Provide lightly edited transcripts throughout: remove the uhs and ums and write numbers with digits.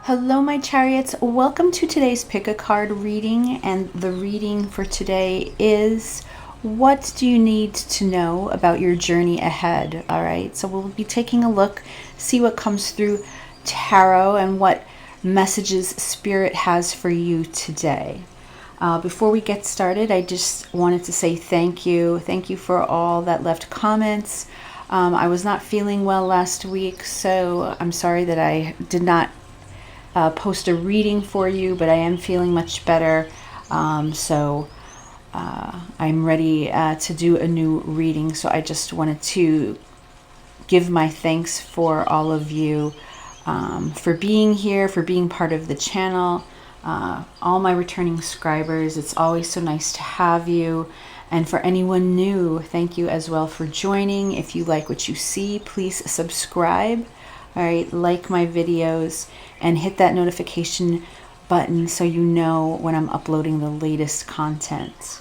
Hello, my chariots. Welcome to today's pick a card reading. And the reading for today is, what do you need to know about your journey ahead? All right, so we'll be taking a look, see what comes through tarot and what messages Spirit has for you today. Before we get started, I just wanted to say thank you. Thank you for all that left comments. I was not feeling well last week, so I'm sorry that I did not post a reading for you, but I am feeling much better. So I'm ready to do a new reading. So I just wanted to give my thanks for all of you for being here, for being part of the channel. All my returning subscribers, it's always so nice to have you. And for anyone new, thank you as well for joining. If you like what you see, please subscribe. All right, like my videos and hit that notification button so you know when I'm uploading the latest content.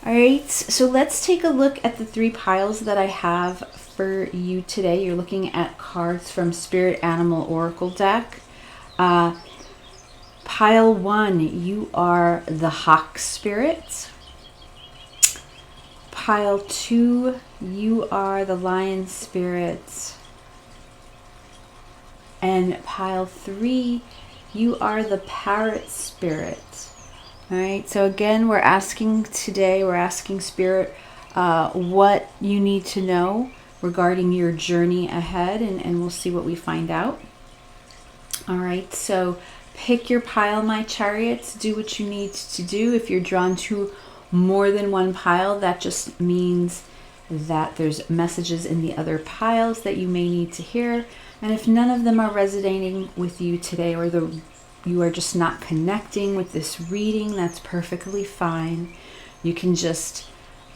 All right, so let's take a look at the three piles that I have for you today. You're looking at cards from Spirit Animal Oracle deck. Pile 1, you are the Hawk Spirit. Pile 2, you are the Lion Spirit. And pile 3, you are the Parrot Spirit. All right, so again, we're asking Spirit what you need to know regarding your journey ahead, and we'll see what we find out. All right, so pick your pile, my chariots. Do what you need to do. If you're drawn to more than one pile, that just means that there's messages in the other piles that you may need to hear. And if none of them are resonating with you today, or you are just not connecting with this reading, that's perfectly fine. You can just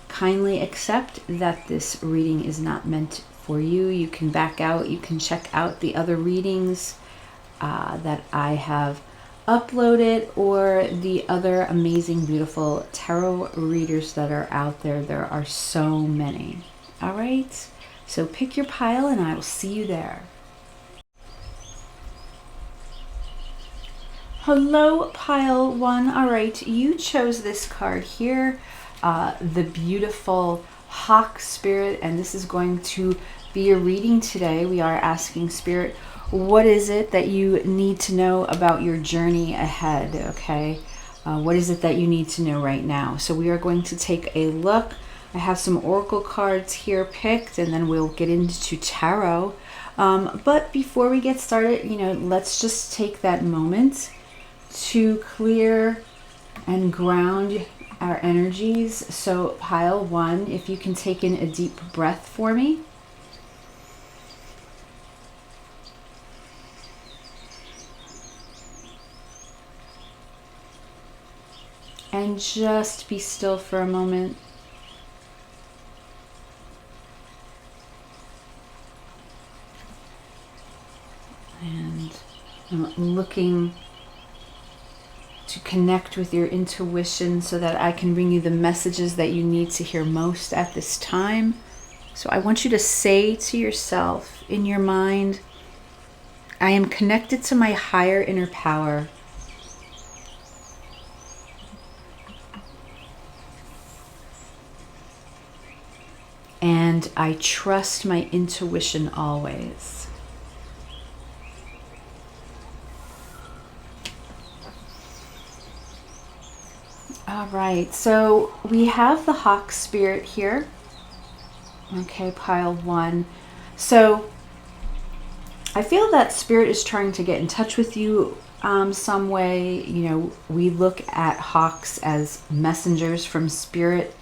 kindly accept that this reading is not meant for you. You can back out. You can check out the other readings that I have uploaded, or the other amazing, beautiful tarot readers that are out there. There are so many. All right, so pick your pile and I will see you there. Hello, pile 1. All right, you chose this card here, the beautiful Hawk Spirit, and this is going to be your reading today. We are asking Spirit, what is it that you need to know about your journey ahead, okay? What is it that you need to know right now? So we are going to take a look. I have some oracle cards here picked, and then we'll get into tarot. But before we get started, let's just take that moment to clear and ground our energies. So pile 1, if you can take in a deep breath for me. And just be still for a moment. And I'm looking to connect with your intuition so that I can bring you the messages that you need to hear most at this time. So I want you to say to yourself in your mind, I am connected to my higher inner power. And I trust my intuition always. All right, so we have the Hawk Spirit here. Okay, pile 1. So I feel that Spirit is trying to get in touch with you some way. We look at hawks as messengers from Spirit.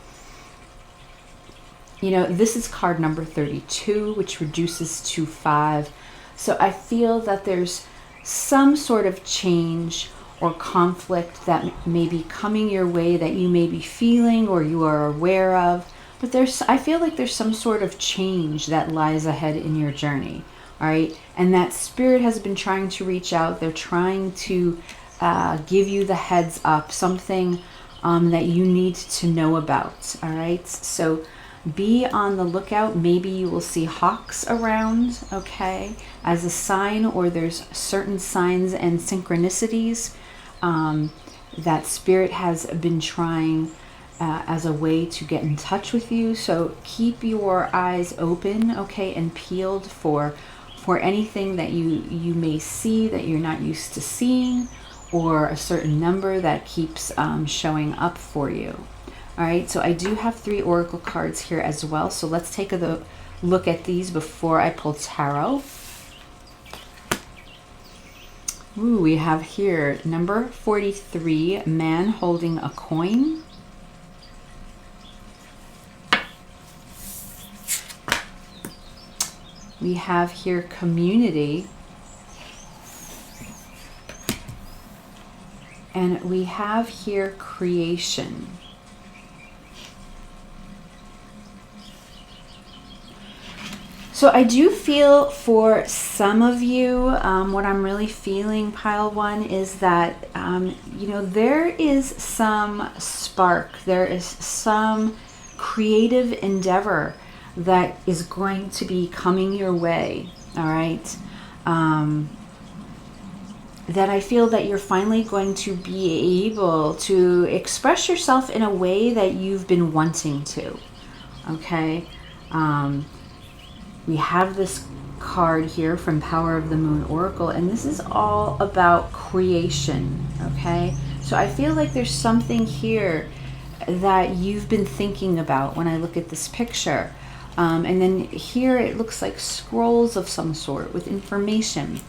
This is card number 32, which reduces to 5. So I feel that there's some sort of change or conflict that may be coming your way that you may be feeling or you are aware of. But I feel like there's some sort of change that lies ahead in your journey. All right. And that Spirit has been trying to reach out. They're trying to give you the heads up, something that you need to know about. All right. So be on the lookout. Maybe you will see hawks around, okay, as a sign, or there's certain signs and synchronicities that Spirit has been trying as a way to get in touch with you. So keep your eyes open, okay, and peeled for anything that you may see that you're not used to seeing, or a certain number that keeps showing up for you. All right, so I do have 3 oracle cards here as well. So let's take a look at these before I pull tarot. Ooh, we have here number 43, man holding a coin. We have here community. And we have here creation. So I do feel for some of you, what I'm really feeling, pile 1, is that, you know, there is some spark, there is some creative endeavor that is going to be coming your way, all right? That I feel that you're finally going to be able to express yourself in a way that you've been wanting to, okay? We have this card here from Power of the Moon Oracle, and this is all about creation, okay? So I feel like there's something here that you've been thinking about when I look at this picture. And then here it looks like scrolls of some sort with information.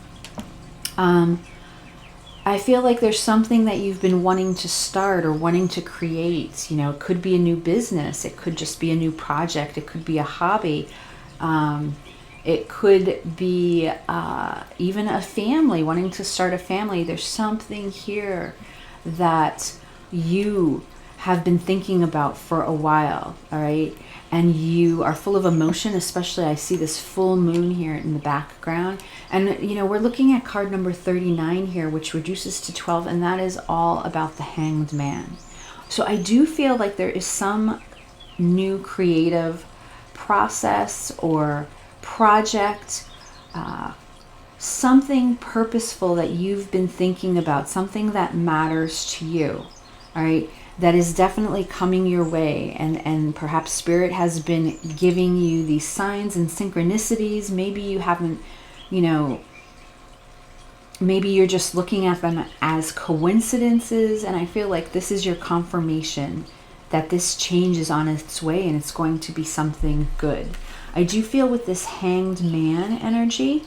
I feel like there's something that you've been wanting to start or wanting to create. You know, it could be a new business. It could just be a new project. It could be a hobby. It could be even a family, wanting to start a family. There's something here that you have been thinking about for a while, all right? And you are full of emotion, especially I see this full moon here in the background. And, you know, we're looking at card number 39 here, which reduces to 12, and that is all about the Hanged Man. So I do feel like there is some new creative process or project, something purposeful that you've been thinking about, something that matters to you, all right, that is definitely coming your way. And perhaps Spirit has been giving you these signs and synchronicities. Maybe you haven't, you know, maybe you're just looking at them as coincidences. And I feel like this is your confirmation that this change is on its way and it's going to be something good. I do feel with this Hanged Man energy,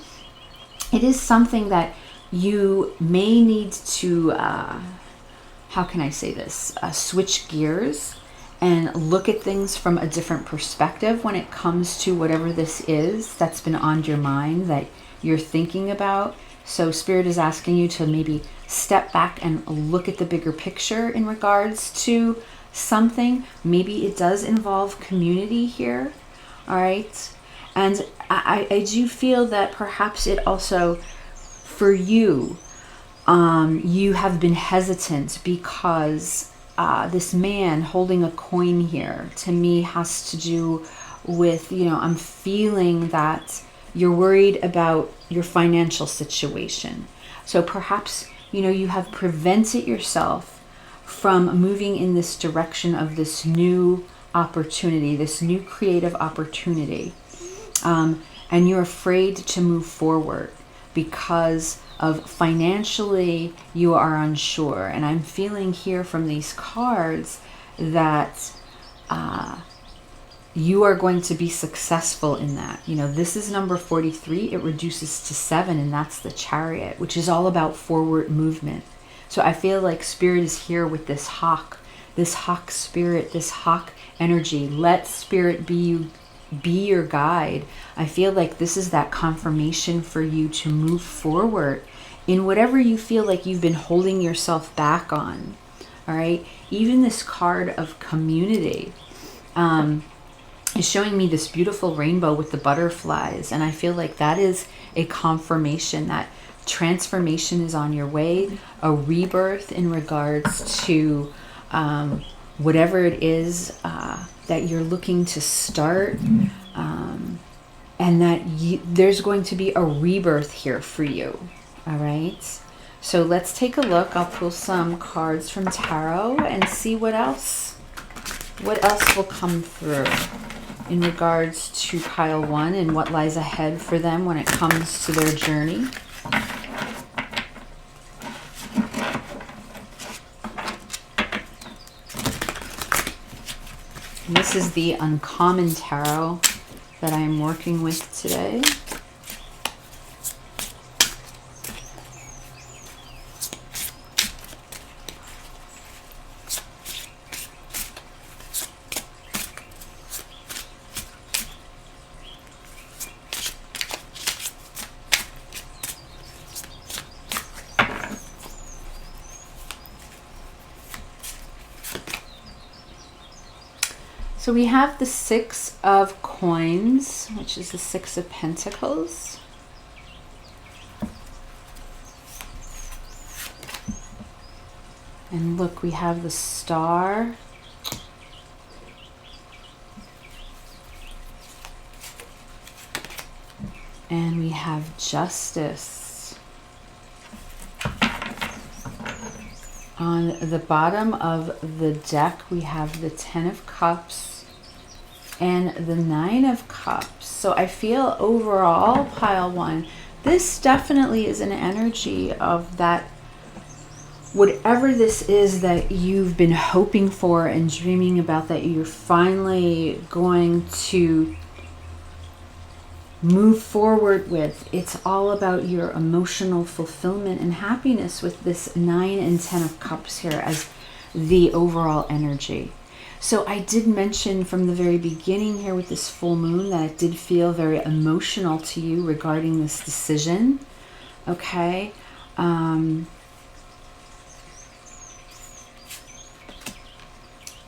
it is something that you may need to, how can I say this, switch gears and look at things from a different perspective when it comes to whatever this is that's been on your mind that you're thinking about. So Spirit is asking you to maybe step back and look at the bigger picture in regards to something. Maybe it does involve community here, all right? And I do feel that perhaps it also, for you, you have been hesitant because this man holding a coin here, to me, has to do with, you know, I'm feeling that you're worried about your financial situation. So perhaps, you know, you have prevented yourself from moving in this direction of this new opportunity, this new creative opportunity. And you're afraid to move forward because of financially you are unsure. And I'm feeling here from these cards that you are going to be successful in that. You know, this is number 43. It reduces to 7, and that's the Chariot, which is all about forward movement. So I feel like Spirit is here with this hawk spirit, this hawk energy. Let Spirit be your guide. I feel like this is that confirmation for you to move forward in whatever you feel like you've been holding yourself back on. All right. Even this card of community is showing me this beautiful rainbow with the butterflies. And I feel like that is a confirmation that transformation is on your way, a rebirth in regards to whatever it is that you're looking to start, and that there's going to be a rebirth here for you. All right. So let's take a look. I'll pull some cards from tarot and see what else will come through in regards to pile 1 and what lies ahead for them when it comes to their journey. And this is the uncommon tarot that I am working with today. So we have the 6 of coins, which is the 6 of pentacles. And look, we have the star. And we have justice. On the bottom of the deck, we have the 10 of cups and the 9 of cups. So I feel overall, pile 1, this definitely is an energy of that, whatever this is that you've been hoping for and dreaming about, that you're finally going to move forward with. It's all about your emotional fulfillment and happiness with this 9 and 10 of cups here as the overall energy. So I did mention from the very beginning here with this full moon that it did feel very emotional to you regarding this decision. Okay. And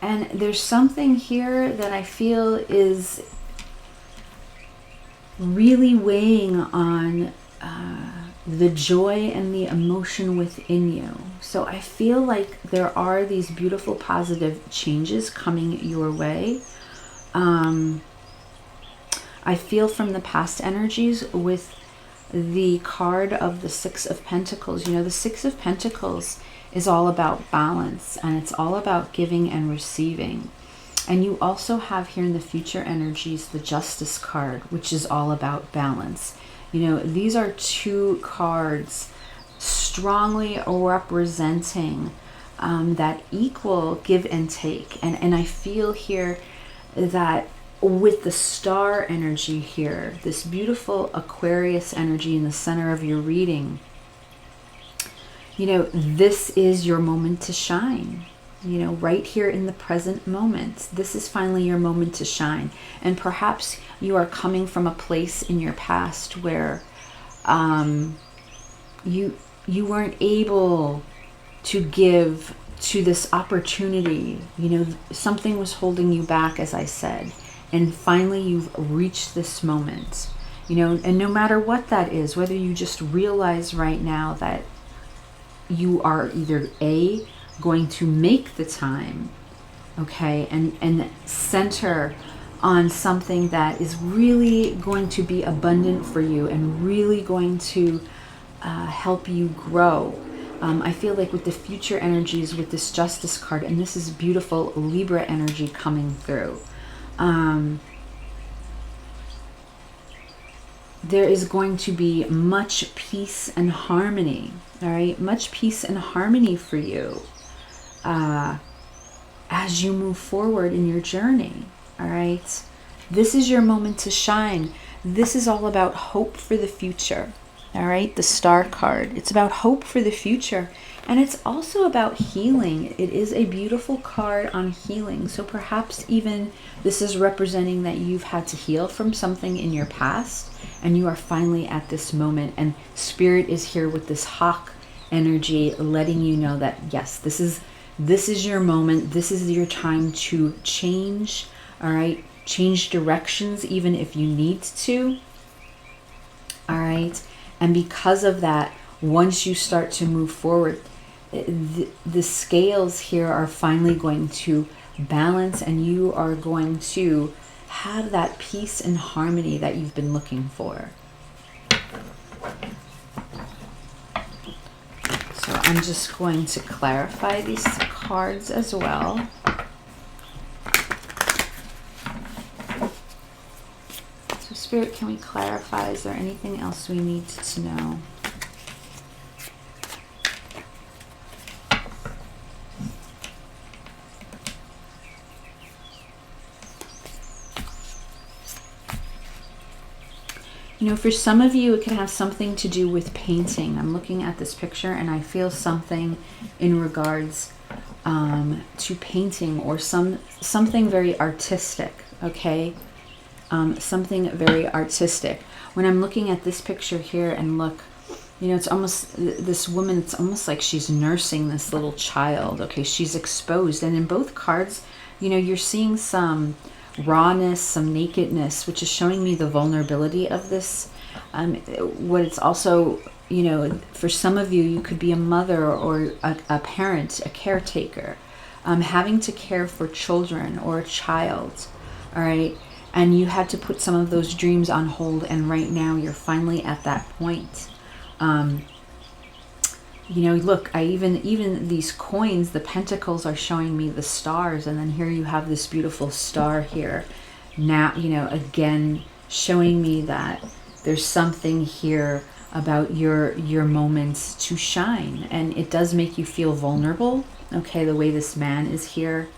there's something here that I feel is really weighing on the joy and the emotion within you. So I feel like there are these beautiful positive changes coming your way. I feel from the past energies with the card of the 6 of Pentacles. You know, the 6 of Pentacles is all about balance, and it's all about giving and receiving. And you also have here in the future energies the Justice card, which is all about balance. You know, these are 2 cards strongly representing that equal give and take. And I feel here that with the star energy here, this beautiful Aquarius energy in the center of your reading, you know, this is your moment to shine. You know, right here in the present moment, this is finally your moment to shine. And perhaps you are coming from a place in your past where you weren't able to give to this opportunity. You know, something was holding you back, as I said. And finally you've reached this moment. You know, and no matter what that is, whether you just realize right now that you are either A, going to make the time, okay, and center on something that is really going to be abundant for you and really going to help you grow. I feel like with the future energies, with this Justice card, and this is beautiful Libra energy coming through, there is going to be much peace and harmony. All right, much peace and harmony for you as you move forward in your journey. All right, this is your moment to shine. This is all about hope for the future. All right, the Star card, it's about hope for the future, and it's also about healing. It is a beautiful card on healing. So perhaps even this is representing that you've had to heal from something in your past, and you are finally at this moment, and Spirit is here with this hawk energy letting you know that yes, this is your moment. This is your time to change. All right, change directions even if you need to. All right, and because of that, once you start to move forward, the scales here are finally going to balance, and you are going to have that peace and harmony that you've been looking for. So I'm just going to clarify these cards as well. So Spirit, can we clarify? Is there anything else we need to know? You know, for some of you, it can have something to do with painting. I'm looking at this picture and I feel something in regards to painting, or something very artistic, okay? Something very artistic. When I'm looking at this picture here and look, you know, it's almost, this woman, it's almost like she's nursing this little child, okay? She's exposed. And in both cards, you know, you're seeing some rawness, some nakedness, which is showing me the vulnerability of this. What it's also, you know, for some of you, you could be a mother or a parent, a caretaker, having to care for children or a child, all right? And you had to put some of those dreams on hold, and right now you're finally at that point. You know, look, even these coins, the pentacles are showing me the stars, and then here you have this beautiful star here. Now, you know, again, showing me that there's something here about your moments to shine, and it does make you feel vulnerable, okay, the way this man is here.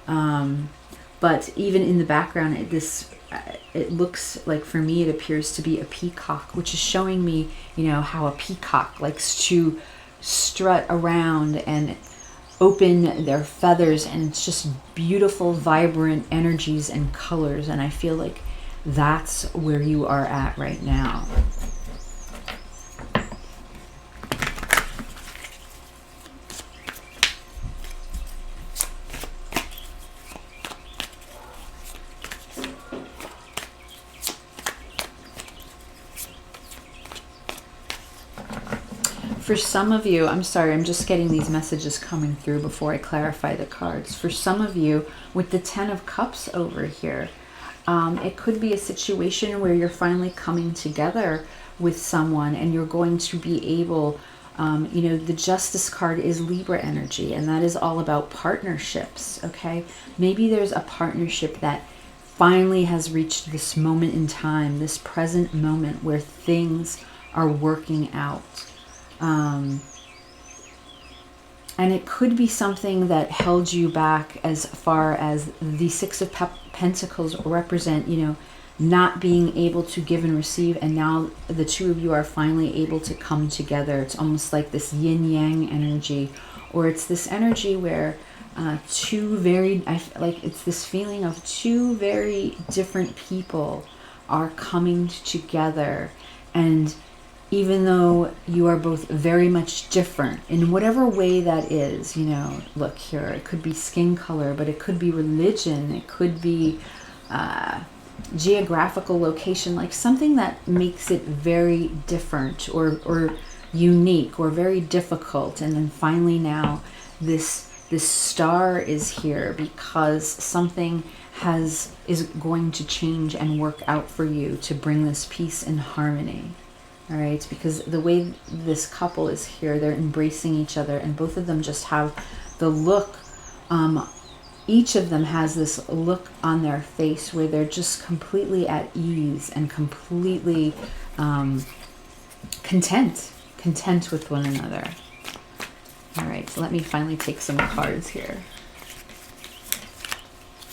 But even in the background, it looks like, for me, it appears to be a peacock, which is showing me, you know, how a peacock likes to strut around and open their feathers, and it's just beautiful, vibrant energies and colors. And I feel like that's where you are at right now. For some of you, I'm sorry, I'm just getting these messages coming through before I clarify the cards. For some of you, with the Ten of Cups over here, it could be a situation where you're finally coming together with someone, and you're going to be able, you know, the Justice card is Libra energy, and that is all about partnerships, okay? Maybe there's a partnership that finally has reached this moment in time, this present moment where things are working out. And it could be something that held you back, as far as the Six of Pentacles represent, you know, not being able to give and receive, and now the two of you are finally able to come together. It's almost like this yin-yang energy, or it's this energy where it's this feeling of two very different people are coming together. And even though you are both very much different in whatever way that is, you know, look here, it could be skin color, but it could be religion, it could be geographical location, like something that makes it very different or unique or very difficult. And then finally now this star is here because something is going to change and work out for you to bring this peace and harmony. All right, because the way this couple is here, they're embracing each other, and both of them just have the look, each of them has this look on their face where they're just completely at ease and completely content with one another. All right, so let me finally take some cards here.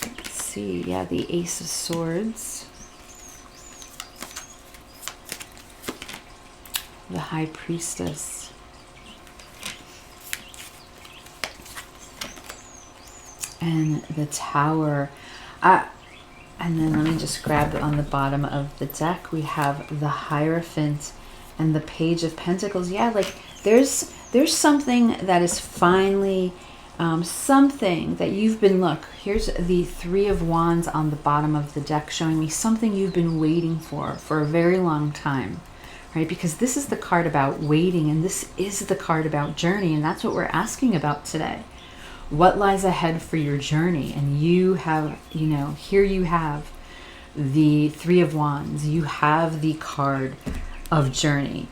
Let's see, yeah, the Ace of Swords. The High Priestess. And the Tower. And then let me just grab on the bottom of the deck. We have the Hierophant and the Page of Pentacles. Yeah, like there's something that is finally something that you've been, look, here's the Three of Wands on the bottom of the deck, showing me something you've been waiting for a very long time. Right? Because this is the card about waiting, and this is the card about journey, and that's what we're asking about today. what lies ahead for your journey. And you have, you know, here you have the Three of Wands. You have the card of journey.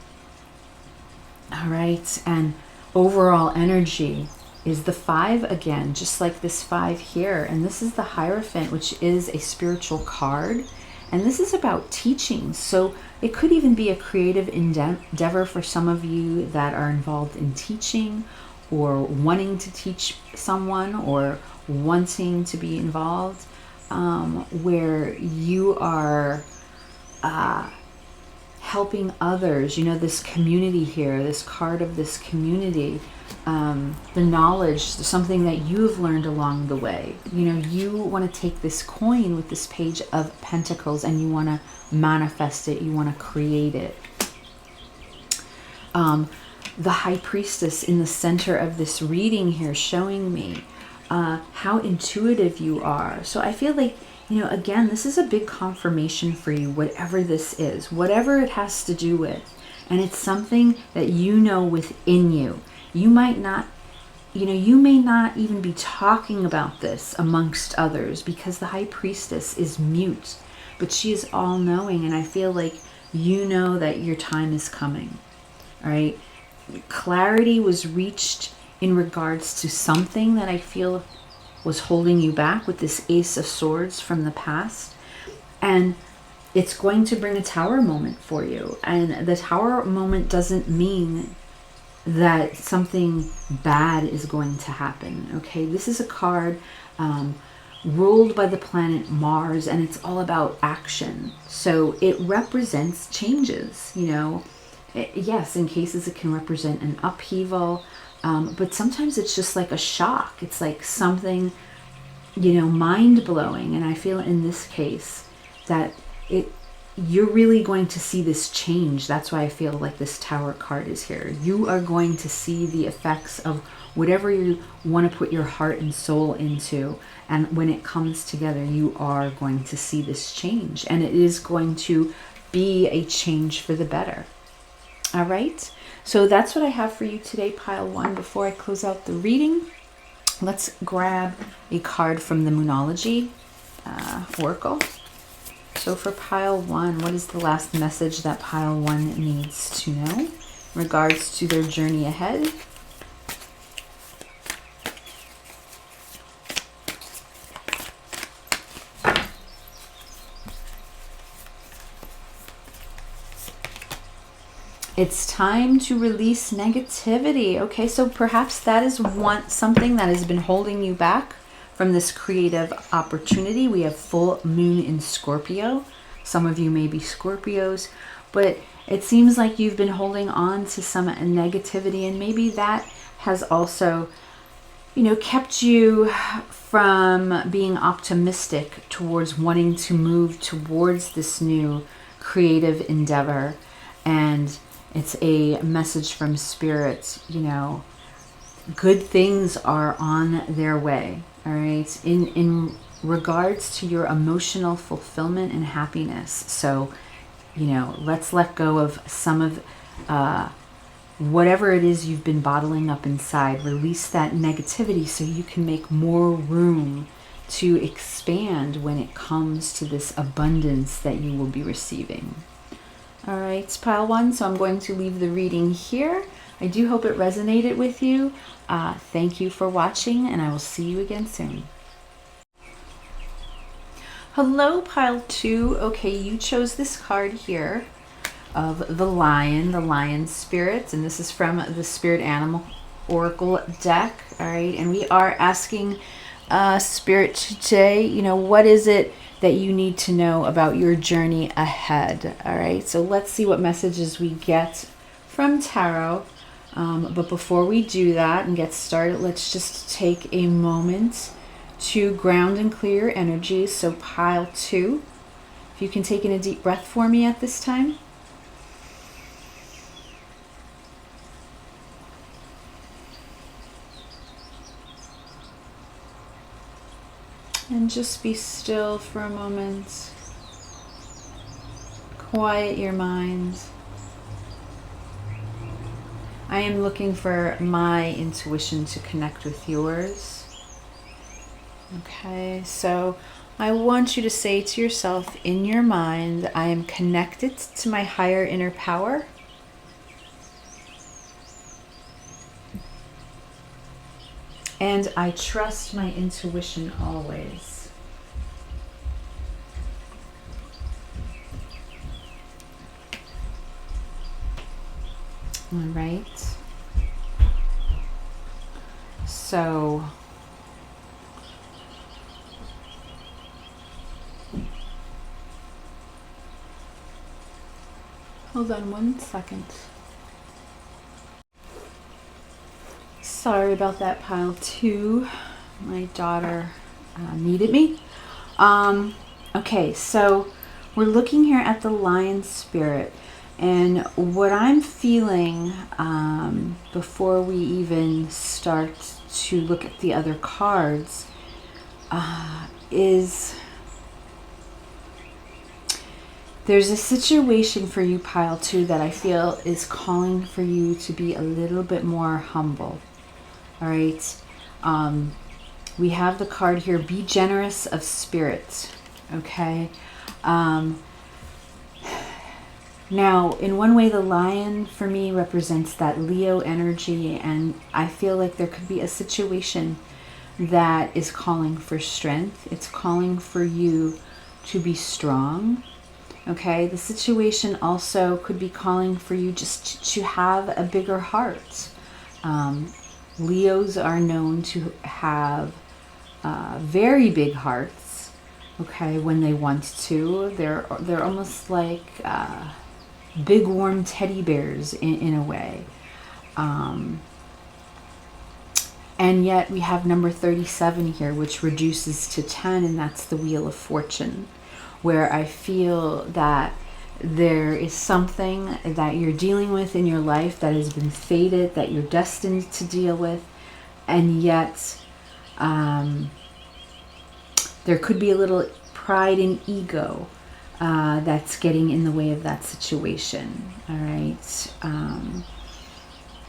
All right. And overall energy is the 5 again, just like this 5 here. And this is the Hierophant, which is a spiritual card. And this is about teaching. So it could even be a creative endeavor for some of you that are involved in teaching, or wanting to teach someone, or wanting to be involved, where you are helping others. You know, this community here, this card of this community, the knowledge, something that you've learned along the way. You know, you want to take this coin with this Page of Pentacles and you want to manifest it, you want to create it. The High Priestess in the center of this reading here, showing me how intuitive you are. So I feel like, you know, again, this is a big confirmation for you, whatever this is, whatever it has to do with. And it's something that you know within you. You might not, you know, you may not even be talking about this amongst others, because the High Priestess is mute, but she is all-knowing. And I feel like you know that your time is coming. All right. Clarity was reached in regards to something that I feel was holding you back with this Ace of Swords from the past. And it's going to bring a Tower moment for you. And the Tower moment doesn't mean that something bad is going to happen. Okay, this is a card ruled by the planet Mars, and it's all about action. So it represents changes, you know. Yes, in cases it can represent an upheaval, but sometimes it's just like a shock. It's like something, you know, mind-blowing. And I feel in this case that you're really going to see this change. That's why I feel like this Tower card is here. You are going to see the effects of whatever you want to put your heart and soul into. And when it comes together, you are going to see this change. And it is going to be a change for the better. All right, so that's what I have for you today, pile 1. Before I close out the reading, let's grab a card from the Moonology Oracle. So for pile 1, what is the last message that pile 1 needs to know in regards to their journey ahead? It's time to release negativity. Okay, so perhaps that is something that has been holding you back from this creative opportunity. We have full moon in Scorpio. Some of you may be Scorpios, but it seems like you've been holding on to some negativity, and maybe that has also, you know, kept you from being optimistic towards wanting to move towards this new creative endeavor. And it's a message from Spirit, you know, good things are on their way. All right, in regards to your emotional fulfillment and happiness. So, you know, let's let go of some of whatever it is you've been bottling up inside. Release that negativity so you can make more room to expand when it comes to this abundance that you will be receiving. All right, it's pile 1, so I'm going to leave the reading here. I do hope it resonated with you. Thank you for watching, and I will see you again soon. Hello, pile 2. Okay, you chose this card here of the lion spirit, and this is from the Spirit Animal Oracle deck. All right, and we are asking Spirit today, you know, what is it that you need to know about your journey ahead? All right, so let's see what messages we get from Tarot. But before we do that and get started, let's just take a moment to ground and clear your energy. So pile 2, if you can take in a deep breath for me at this time. And just be still for a moment. Quiet your mind. I am looking for my intuition to connect with yours. Okay, so I want you to say to yourself in your mind, I am connected to my higher inner power. And I trust my intuition always. All right. So hold on one second. Sorry about that, pile 2. My daughter needed me. Okay, so we're looking here at the lion spirit. And what I'm feeling before we even start to look at the other cards is there's a situation for you, pile 2, that I feel is calling for you to be a little bit more humble. All right. We have the card here, be generous of spirit. Okay. Now, in one way, the lion for me represents that Leo energy, and I feel like there could be a situation that is calling for strength. It's calling for you to be strong. Okay, the situation also could be calling for you just to have a bigger heart. Leos are known to have very big hearts. Okay, when they want to, they're almost like big warm teddy bears in a way. And yet we have number 37 here, which reduces to 10, and that's the Wheel of Fortune, where I feel that there is something that you're dealing with in your life that has been fated, that you're destined to deal with, and yet there could be a little pride and ego that's getting in the way of that situation. All right.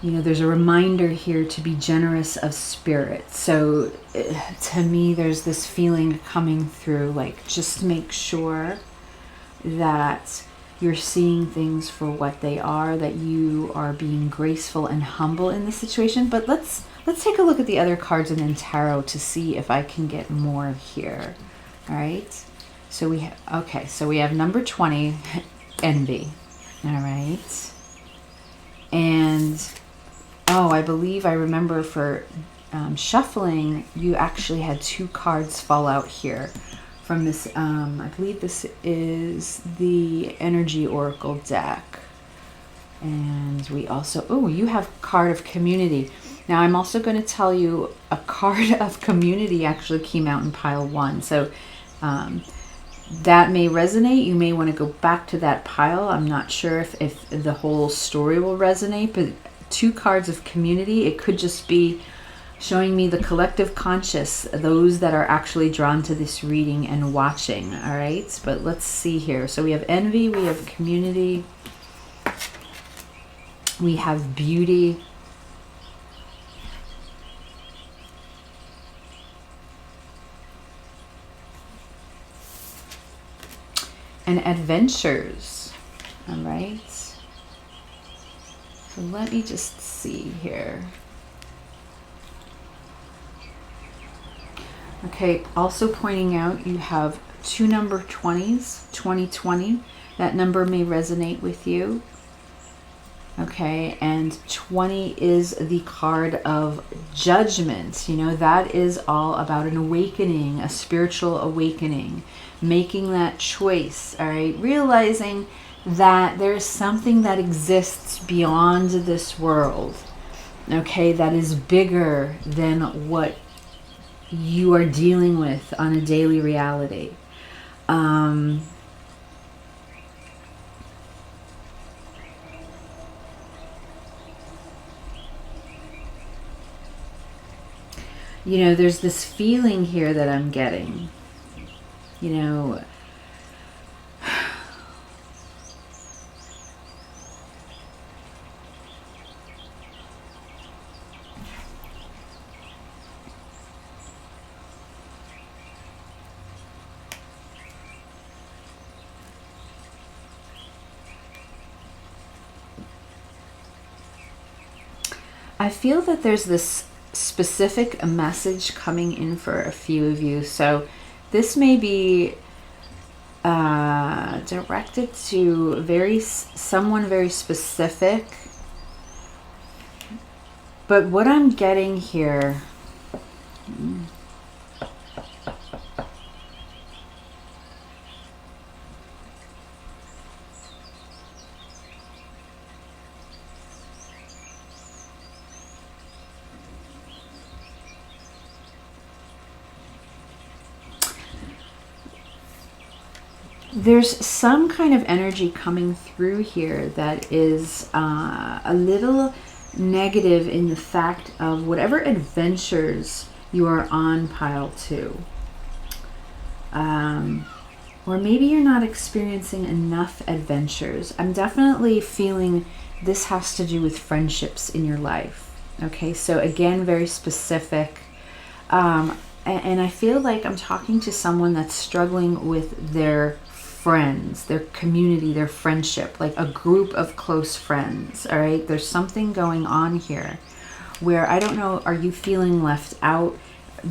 You know, there's a reminder here to be generous of spirit. So to me, there's this feeling coming through, like, just make sure that you're seeing things for what they are, that you are being graceful and humble in this situation. But let's take a look at the other cards and then tarot to see if I can get more here. All right. So we have, okay, so we have number 20, envy. All right. And oh, I believe I remember for shuffling, you actually had 2 cards fall out here from this. I believe this is the Energy Oracle deck. And we also, oh, you have card of community. Now I'm also going to tell you a card of community actually came out in pile 1. So that may resonate. You may want to go back to that pile. I'm not sure if the whole story will resonate, but 2 cards of community, it could just be showing me the collective conscious, those that are actually drawn to this reading and watching. All right, but let's see here. So we have envy, we have community, we have beauty, and adventures. All right. So let me just see here. Okay, also pointing out you have 2 number 20s, 2020. That number may resonate with you. Okay, and 20 is the card of judgment. You know, that is all about an awakening, a spiritual awakening, making that choice, all right? Realizing that there is something that exists beyond this world, okay, that is bigger than what you are dealing with on a daily reality. You know, there's this feeling here that I'm getting, you know, I feel that there's this specific message coming in for a few of you. So this may be directed to someone very specific. But what I'm getting here, there's some kind of energy coming through here that is a little negative in the fact of whatever adventures you are on, pile 2. Or maybe you're not experiencing enough adventures. I'm definitely feeling this has to do with friendships in your life. Okay, so again, very specific. And I feel like I'm talking to someone that's struggling with their friends, their community, their friendship, like a group of close friends. All right, there's something going on here where, I don't know, are you feeling left out?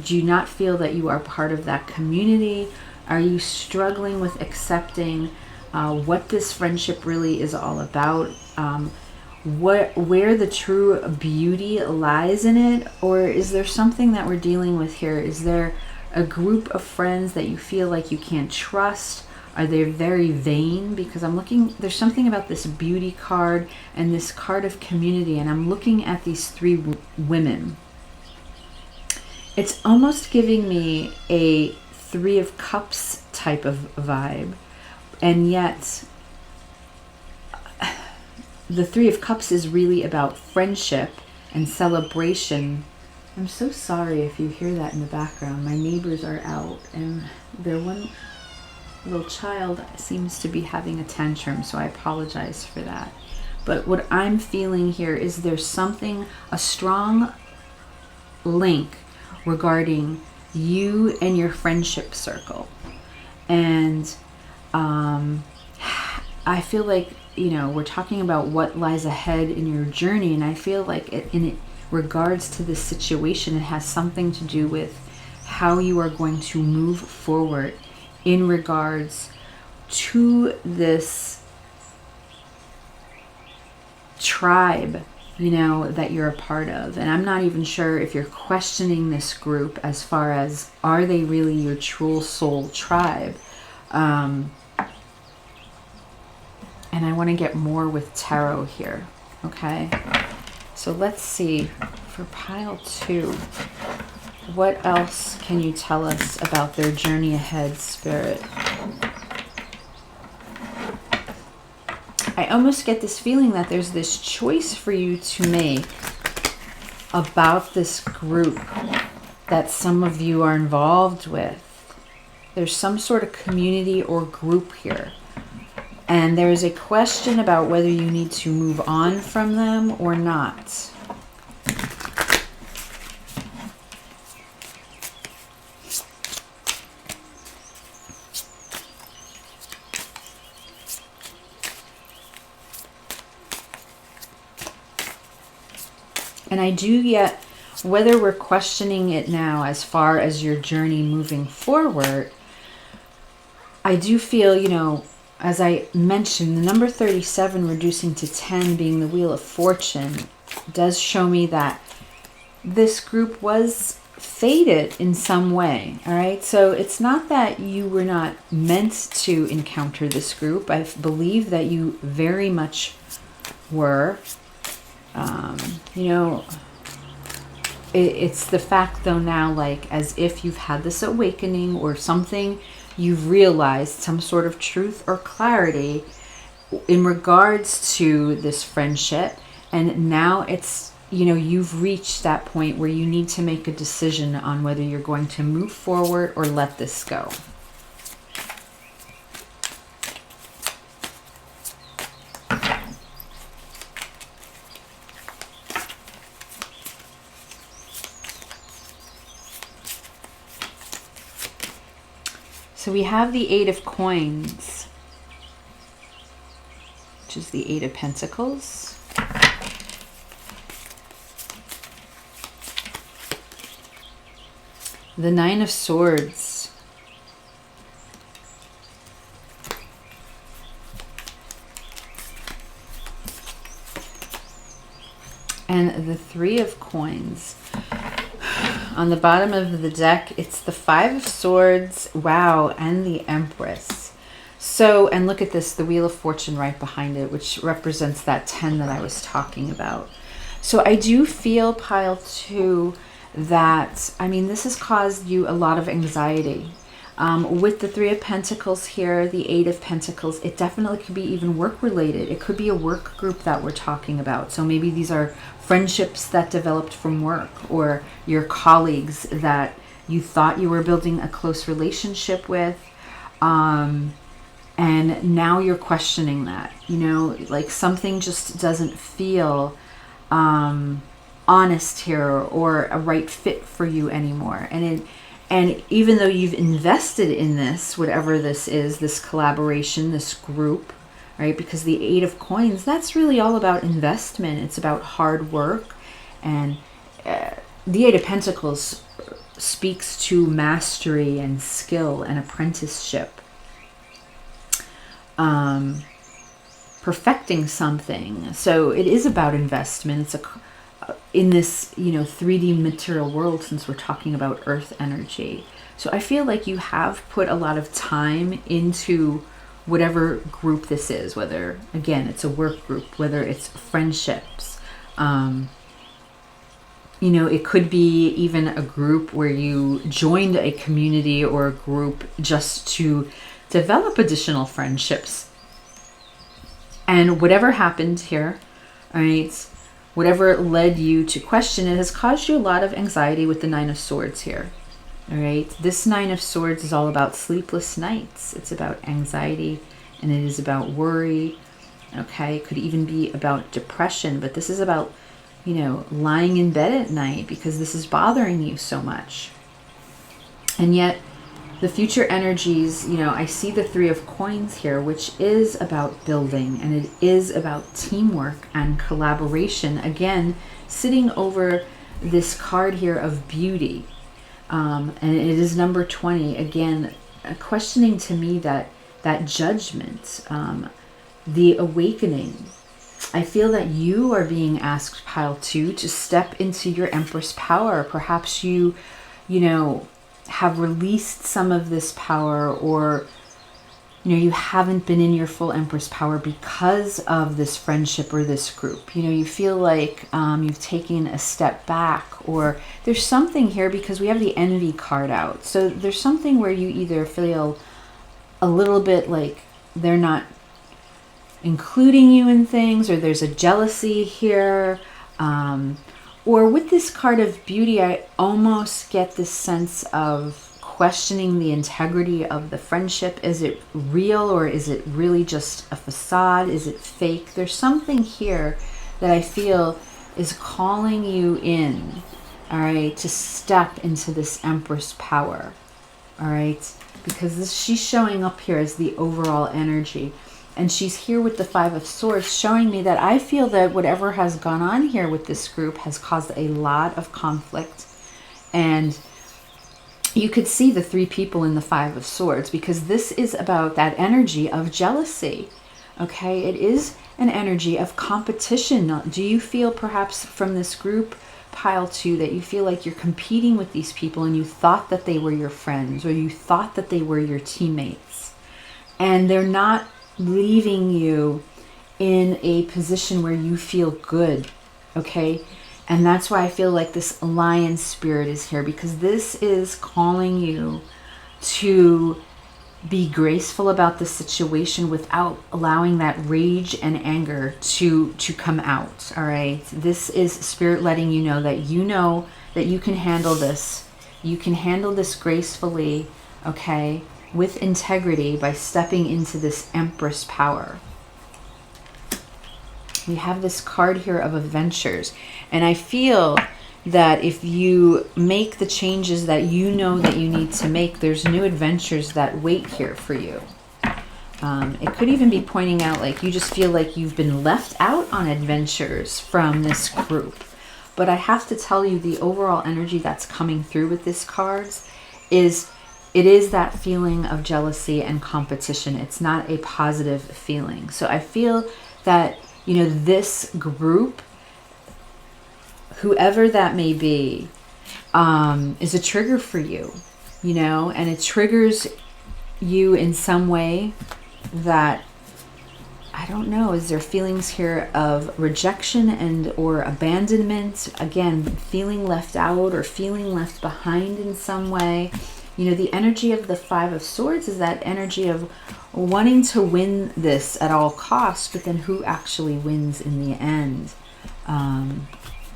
Do you not feel that you are part of that community? Are you struggling with accepting what this friendship really is all about? Where the true beauty lies in it? Or is there something that we're dealing with here? Is there a group of friends that you feel like you can't trust? Are they very vain? Because I'm looking, there's something about this beauty card and this card of community, and I'm looking at these 3 women. It's almost giving me a 3 of Cups type of vibe, and yet the 3 of Cups is really about friendship and celebration. I'm so sorry if you hear that in the background. My neighbors are out, and their one little child seems to be having a tantrum, so I apologize for that. But what I'm feeling here is there's something, a strong link regarding you and your friendship circle. And I feel like, you know, we're talking about what lies ahead in your journey, and I feel like in regards to this situation, it has something to do with how you are going to move forward in regards to this tribe, you know, that you're a part of. And I'm not even sure if you're questioning this group as far as, are they really your true soul tribe? And I want to get more with tarot here. Okay, so let's see for pile 2. What else can you tell us about their journey ahead, Spirit? I almost get this feeling that there's this choice for you to make about this group that some of you are involved with. There's some sort of community or group here. And there's a question about whether you need to move on from them or not. And I do get, whether we're questioning it now as far as your journey moving forward, I do feel, you know, as I mentioned, the number 37 reducing to 10 being the Wheel of Fortune does show me that this group was fated in some way. All right, so it's not that you were not meant to encounter this group. I believe that you very much were. You know, it's the fact though now, like, as if you've had this awakening or something, you've realized some sort of truth or clarity in regards to this friendship, and now it's, you know, you've reached that point where you need to make a decision on whether you're going to move forward or let this go. So we have the 8 of Coins, which is the 8 of Pentacles. The Nine of Swords. And the Three of Coins. On the bottom of the deck, it's the Five of Swords, wow, and the Empress. So, and look at this, the Wheel of Fortune right behind it, which represents that 10 that I was talking about. So I do feel, pile 2, that, I mean, this has caused you a lot of anxiety. With the Three of Pentacles here, the Eight of Pentacles, it definitely could be even work related. It could be a work group that we're talking about. So maybe these are friendships that developed from work, or your colleagues that you thought you were building a close relationship with. And now you're questioning that, you know, like something just doesn't feel honest here, or a right fit for you anymore. And even though you've invested in this, whatever this is, this collaboration, this group, right? Because the Eight of Coins, that's really all about investment. It's about hard work. And the Eight of Pentacles speaks to mastery and skill and apprenticeship. Perfecting something. So it is about investment. It's in this, you know, 3D material world, since we're talking about earth energy. So I feel like you have put a lot of time into whatever group this is, whether, again, it's a work group, whether it's friendships. You know, it could be even a group where you joined a community or a group just to develop additional friendships. And whatever happened here, all right, whatever led you to question it has caused you a lot of anxiety with the Nine of Swords here. All right, this Nine of Swords is all about sleepless nights. It's about anxiety, and it is about worry. Okay, it could even be about depression, but this is about, you know, lying in bed at night because this is bothering you so much. And yet the future energies, you know, I see the Three of Coins here, which is about building, and it is about teamwork and collaboration. Again, sitting over this card here of beauty. And it is number 20. Again, questioning to me that judgment, the awakening. I feel that you are being asked, pile 2, to step into your Empress power. Perhaps you know, have released some of this power, or, you know, you haven't been in your full Empress power because of this friendship or this group. You know, you feel like you've taken a step back, or there's something here because we have the Envy card out. So there's something where you either feel a little bit like they're not including you in things, or there's a jealousy here. Or with this card of beauty, I almost get this sense of questioning the integrity of the friendship. Is it real, or is it really just a facade? Is it fake? There's something here that I feel is calling you in, all right, to step into this Empress power, all right? Because she's showing up here as the overall energy. And she's here with the Five of Swords, showing me that I feel that whatever has gone on here with this group has caused a lot of conflict. And you could see the 3 people in the Five of Swords, because this is about that energy of jealousy. Okay, it is an energy of competition. Do you feel perhaps from this group, pile 2, that you feel like you're competing with these people, and you thought that they were your friends, or you thought that they were your teammates, and they're not leaving you in a position where you feel good, okay? And that's why I feel like this lion spirit is here, because this is calling you to be graceful about the situation without allowing that rage and anger to come out, all right? This is spirit letting you know that you can handle this. You can handle this gracefully, okay, with integrity, by stepping into this Empress power. We have this card here of adventures, and I feel that if you make the changes that you know that you need to make, there's new adventures that wait here for you. It could even be pointing out like you just feel like you've been left out on adventures from this group. But I have to tell you, the overall energy that's coming through with this cards is, it is that feeling of jealousy and competition. It's not a positive feeling. So I feel that, you know, this group, whoever that may be, is a trigger for you, you know, and it triggers you in some way that, I don't know, is there feelings here of rejection and or abandonment? Again, feeling left out or feeling left behind in some way. You know, the energy of the Five of Swords is that energy of wanting to win this at all costs, but then who actually wins in the end?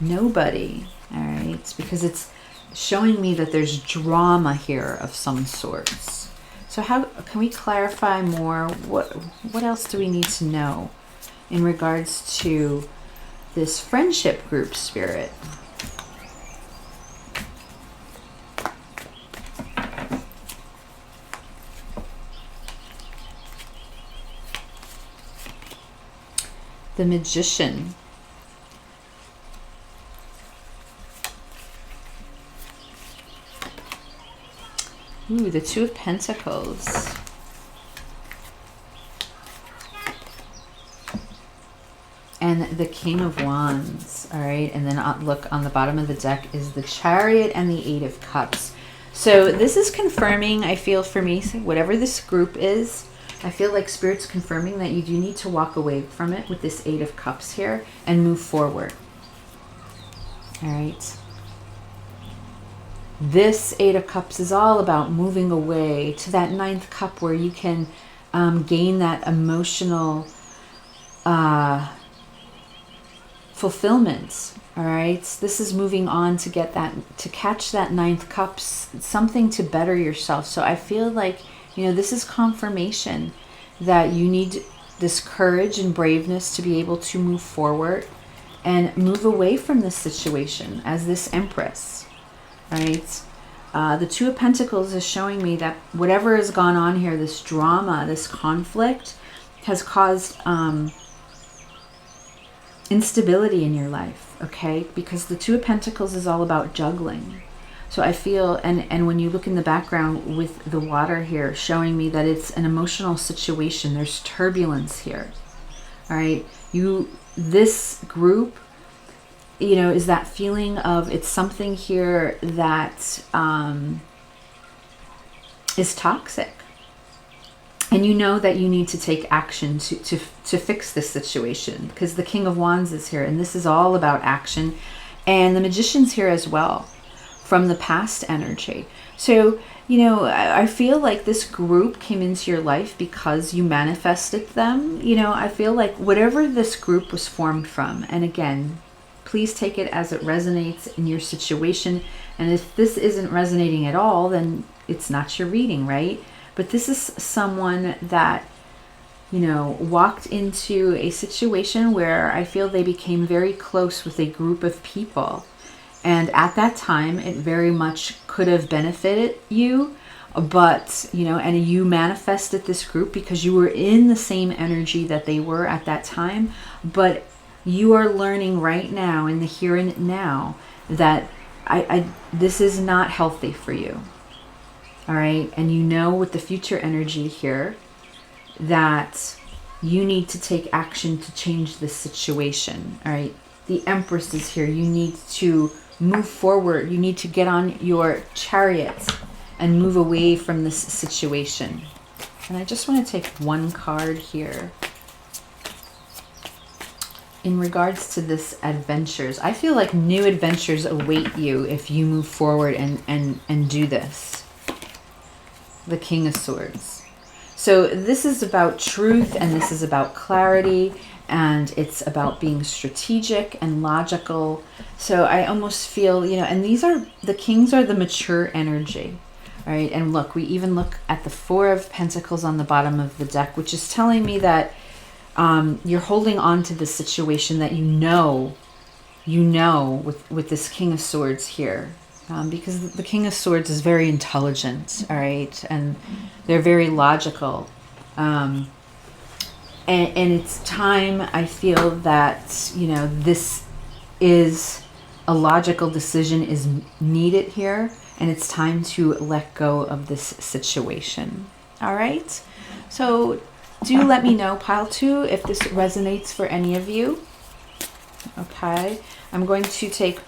Nobody. All right, because it's showing me that there's drama here of some sorts. So how can we clarify more? What else do we need to know in regards to this friendship group, Spirit? The Magician. Ooh, the Two of Pentacles. And the King of Wands. All right, and then look, on the bottom of the deck is the Chariot and the Eight of Cups. So this is confirming, I feel, for me, whatever this group is, I feel like Spirit's confirming that you do need to walk away from it with this Eight of Cups here and move forward. All right. This Eight of Cups is all about moving away to that Ninth Cup where you can gain that emotional fulfillment. All right. This is moving on to get that, to catch that Ninth Cup, something to better yourself. So I feel like, you know, this is confirmation that you need this courage and braveness to be able to move forward and move away from this situation as this Empress, right? The Two of Pentacles is showing me that whatever has gone on here, this drama, this conflict, has caused instability in your life, okay? Because the Two of Pentacles is all about juggling. So I feel, and when you look in the background with the water here, showing me that it's an emotional situation. There's turbulence here, all right? This group, you know, is that feeling of, it's something here that is toxic. And you know that you need to take action to fix this situation, because the King of Wands is here, and this is all about action. And the Magician's here as well, from the past energy. So, you know, I feel like this group came into your life because you manifested them. You know, I feel like whatever this group was formed from, and again, please take it as it resonates in your situation. And if this isn't resonating at all, then it's not your reading, right? But this is someone that, you know, walked into a situation where I feel they became very close with a group of people. And at that time, it very much could have benefited you, but, you know, and you manifested this group because you were in the same energy that they were at that time. But you are learning right now, in the here and now, that this is not healthy for you. All right. And you know, with the future energy here, that you need to take action to change this situation. All right. The Empress is here. You need to move forward. You need to get on your chariot and move away from this situation. And I just want to take one card here. In regards to this adventures, I feel like new adventures await you if you move forward and do this. The King of Swords. So this is about truth, and this is about clarity, and it's about being strategic and logical. So I almost feel, you know, and these are, the Kings are the mature energy, right? And look, we even look at the Four of Pentacles on the bottom of the deck, which is telling me that you're holding on to this situation that you know with this King of Swords here. Because the King of Swords is very intelligent, all right? And they're very logical. And it's time, I feel, that, you know, this is a logical decision is needed here, and it's time to let go of this situation. All right? So do let me know, pile 2, if this resonates for any of you. Okay, I'm going to take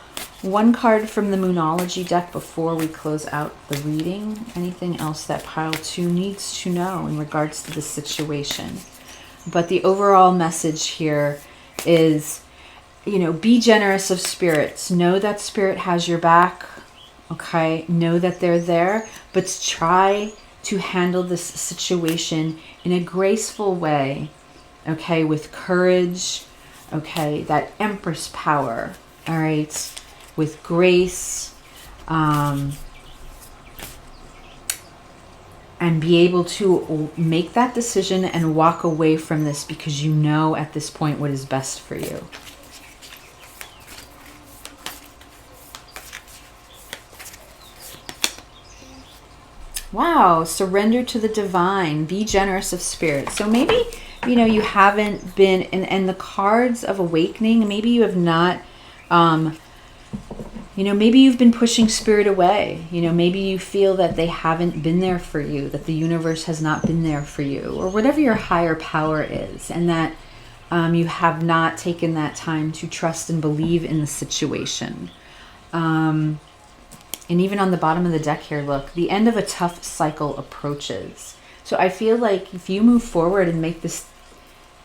one card from the Moonology deck before we close out the reading. Anything else that pile 2 needs to know in regards to the situation. But the overall message here is, you know, be generous of spirits. Know that spirit has your back. Okay, know that they're there, but try to handle this situation in a graceful way. Okay, with courage. Okay, that Empress power. All right, with grace. And be able to make that decision and walk away from this because you know at this point what is best for you. Wow, surrender to the divine, be generous of spirit. So maybe, you know, you haven't been, and the cards of awakening, maybe you have not, you know, maybe you've been pushing spirit away. You know, maybe you feel that they haven't been there for you, that the universe has not been there for you, or whatever your higher power is, and that you have not taken that time to trust and believe in the situation. And even on the bottom of the deck here, look, the end of a tough cycle approaches. So I feel like if you move forward and make this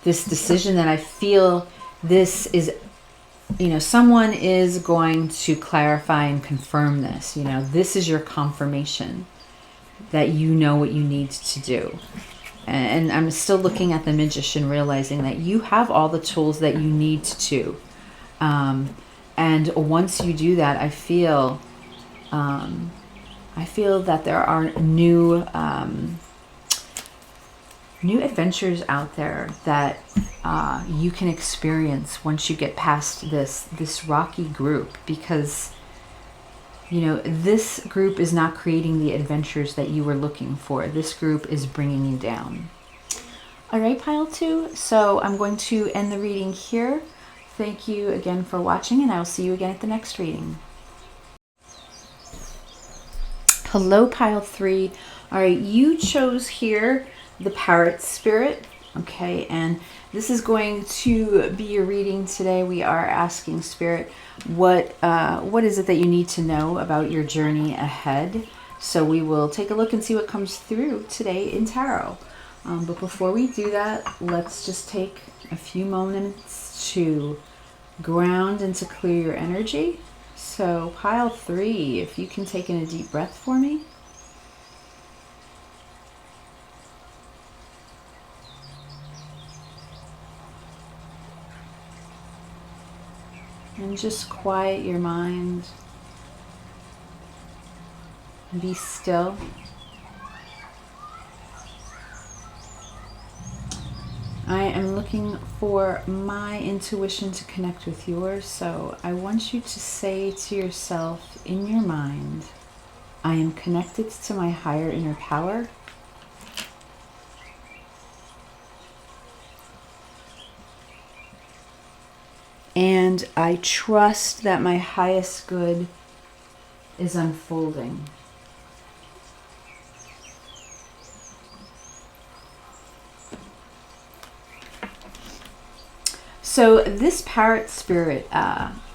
decision, that I feel this is, you know, someone is going to clarify and confirm this. You know, this is your confirmation that you know what you need to do. And I'm still looking at the Magician, realizing that you have all the tools that you need to. And once you do that, I feel that there are new adventures out there that you can experience once you get past this rocky group, because, you know, this group is not creating the adventures that you were looking for. This group is bringing you down. All right, pile 2. So I'm going to end the reading here. Thank you again for watching, and I'll see you again at the next reading. Hello, pile 3. All right, you chose here the Parrot Spirit. Okay, and this is going to be your reading today. We are asking Spirit, what is it that you need to know about your journey ahead? So we will take a look and see what comes through today in tarot. But before we do that, let's just take a few moments to ground and to clear your energy. So pile 3, if you can take in a deep breath for me. And just quiet your mind. Be still. I am looking for my intuition to connect with yours, so I want you to say to yourself in your mind, I am connected to my higher inner power. And I trust that my highest good is unfolding. So this Parrot Spirit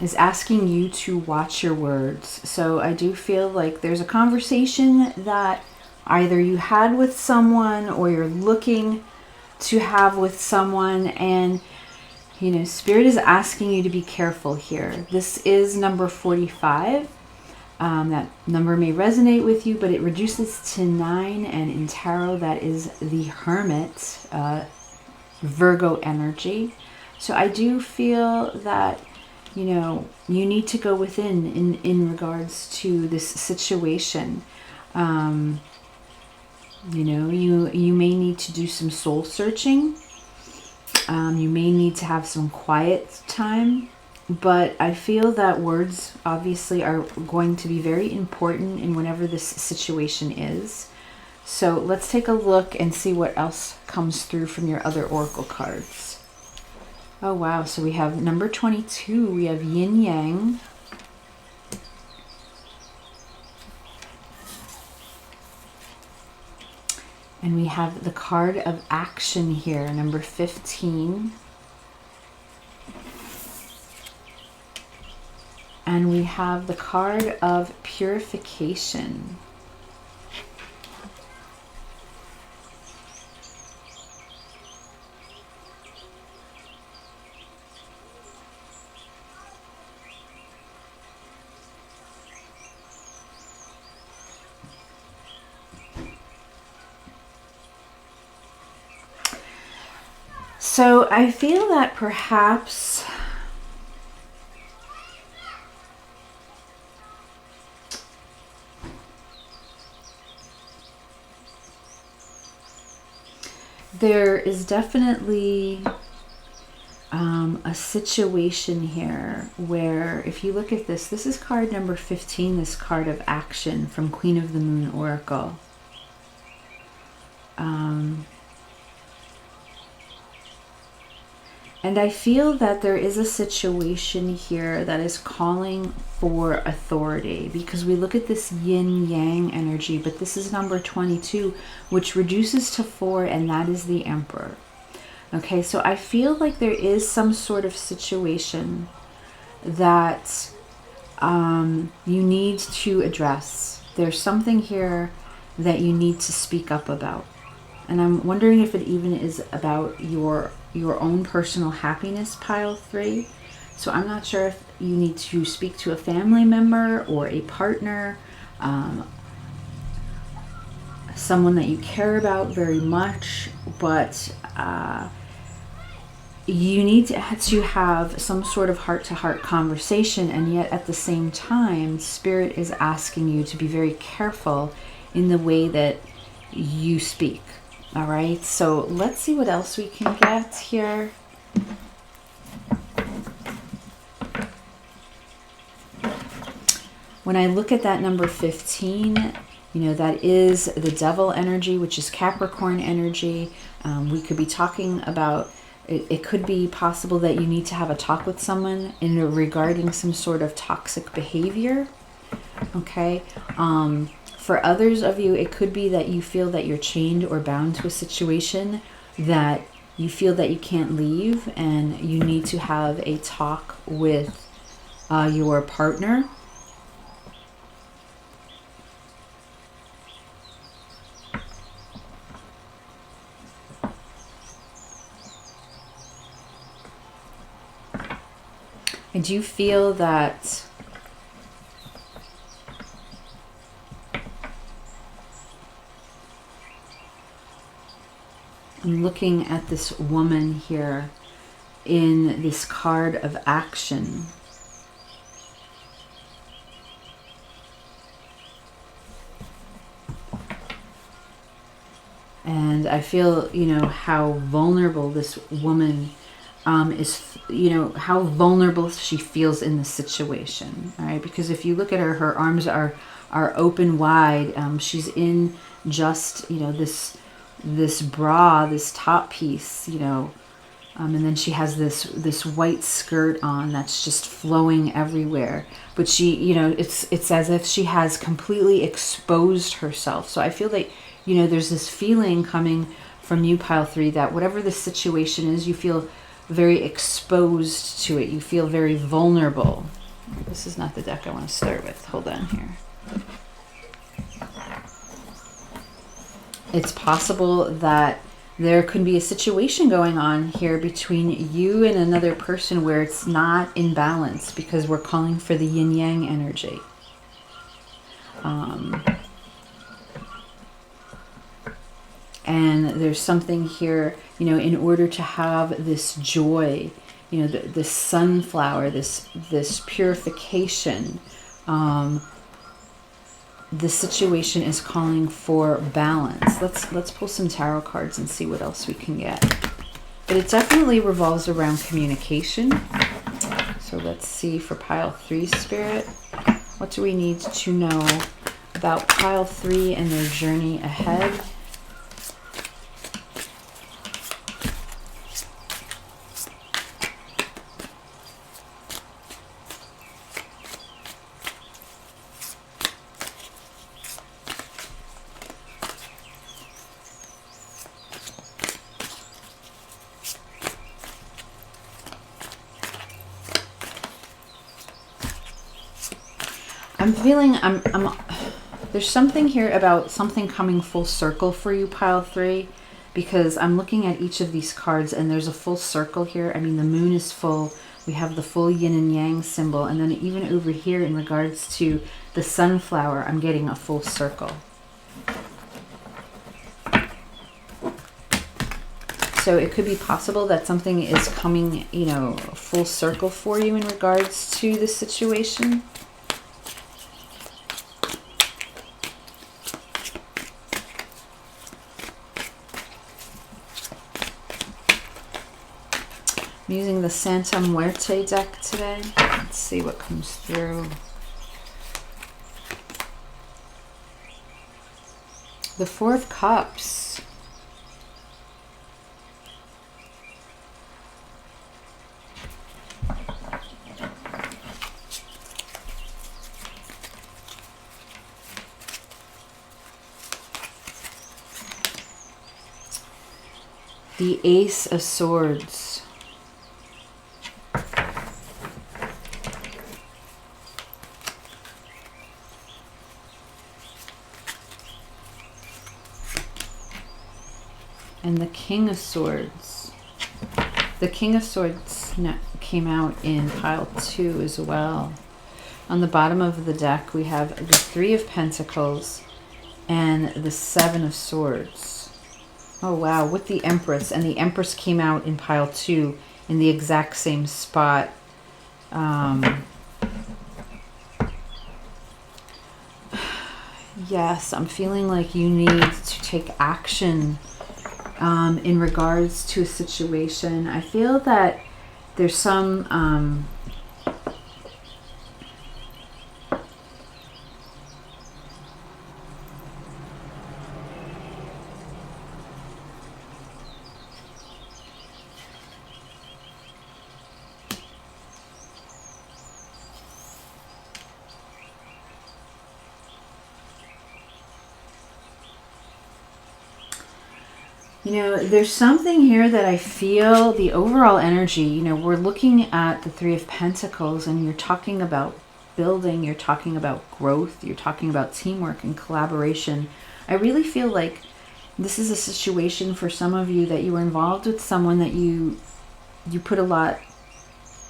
is asking you to watch your words. So I do feel like there's a conversation that either you had with someone or you're looking to have with someone, and you know, Spirit is asking you to be careful here. This is number 45. That number may resonate with you, but it reduces to 9, and in tarot that is the Hermit, Virgo energy. So I do feel that, you know, you need to go within in regards to this situation. You know, you may need to do some soul searching. You may need to have some quiet time, but I feel that words obviously are going to be very important in whatever this situation is. So let's take a look and see what else comes through from your other oracle cards. Oh wow, so we have number 22, we have yin yang, And we have the card of action here, number 15. And we have the card of purification. So I feel that perhaps there is definitely a situation here where, if you look at this, this is card number 15, this card of action from Queen of the Moon Oracle. And I feel that there is a situation here that is calling for authority, because we look at this yin-yang energy, but this is number 22, which reduces to 4, and that is the Emperor. Okay, so I feel like there is some sort of situation that you need to address. There's something here that you need to speak up about. And I'm wondering if it even is about your own personal happiness, pile 3. So I'm not sure if you need to speak to a family member or a partner, someone that you care about very much, but you need to have some sort of heart-to-heart conversation, and yet at the same time, Spirit is asking you to be very careful in the way that you speak. All right, so let's see what else we can get here. When I look at that number 15, you know, that is the devil energy, which is Capricorn energy. We could be talking about, it could be possible that you need to have a talk with someone regarding some sort of toxic behavior. Okay. For others of you, it could be that you feel that you're chained or bound to a situation that you feel that you can't leave, and you need to have a talk with your partner. I do feel that I'm looking at this woman here in this card of action. And I feel, you know, how vulnerable this woman is, you know, how vulnerable she feels in this situation. All right, because if you look at her, her arms are open wide. She's in just, you know, this bra, this top piece, you know, and then she has this white skirt on that's just flowing everywhere. But she, you know, it's as if she has completely exposed herself. So I feel like, you know, there's this feeling coming from you, pile 3, that whatever the situation is, you feel very exposed to it. You feel very vulnerable. This is not the deck I want to start with. Hold on here. It's possible that there could be a situation going on here between you and another person where it's not in balance, because we're calling for the yin-yang energy. And there's something here, you know, in order to have this joy, you know, this sunflower, this purification, the situation is calling for balance. Let's pull some tarot cards and see what else we can get. But it definitely revolves around communication. So let's see for pile 3, Spirit. What do we need to know about pile 3 and their journey ahead? I'm feeling there's something here about something coming full circle for you, pile 3, because I'm looking at each of these cards and there's a full circle here. I mean, the moon is full. We have the full yin and yang symbol. And then even over here in regards to the sunflower, I'm getting a full circle. So it could be possible that something is coming, you know, full circle for you in regards to this situation. I'm using the Santa Muerta deck today. Let's see what comes through. The Four of Cups. The Ace of Swords. And the King of Swords. The King of Swords came out in pile 2 as well. On the bottom of the deck, we have the Three of Pentacles and the Seven of Swords. Oh, wow, with the Empress. And the Empress came out in pile 2 in the exact same spot. Yes, I'm feeling like you need to take action in regards to a situation. I feel that there's some... you know, there's something here that I feel the overall energy, you know, we're looking at the Three of Pentacles and you're talking about building, you're talking about growth, you're talking about teamwork and collaboration. I really feel like this is a situation for some of you that you were involved with someone that you put a lot